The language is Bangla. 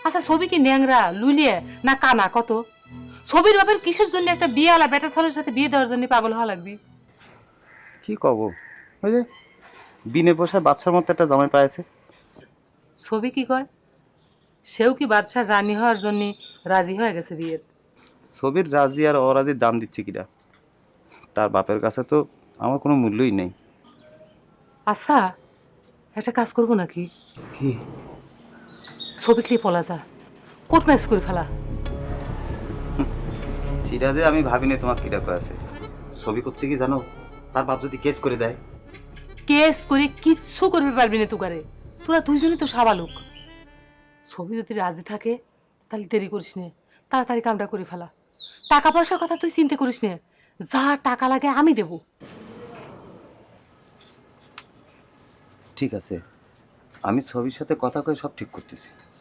আচ্ছা ছবি কি ন্যাংরা লুলিয়ে না কানা কত? ছবির বাপের কিসের জন্য একটা বিয়েওয়ালা বেটা ছেলের সাথে বিয়ে দেওয়ার জন্য পাগল হওয়া লাগবে? কি কব, ওই যে বিনে পোষায় বাচ্চার মতো একটা জামাই পাইছে। ছবি কি কয়? সেও কি বাদশার রানী হওয়ার জন্য রাজি হয়ে গেছে বিয়ের? ছবির রাজি আর অরাজির দাম দিচ্ছে কিরা? তার বাপের কাছে তো আমার কোনো মূল্যই নেই। আচ্ছা একটা কাজ করবো নাকি? কি? ছবি ক্লিপ পলা যা, কোর্ট ম্যাচ করে ফেলা। সিরাজে আমি ভাবিনি তোমার কিরা আছে। ছবি করছে কি জানো? তার বাপ যদি কেস করে দেয়। কেস করে কিচ্ছু করবে পারবি না তুকারে, তোরা দুইজনই তো সাবালুক। ছবি যদি রাজি থাকে তাহলে দেরি করিস নে, তাড়াতাড়ি কামটা করে ফেলা। টাকা পয়সার কথা তুই চিন্তা করিস নে, যা টাকা লাগে আমি দেব। ঠিক আছে, আমি ছবির সাথে কথা কয়ে সব ঠিক করতেছি।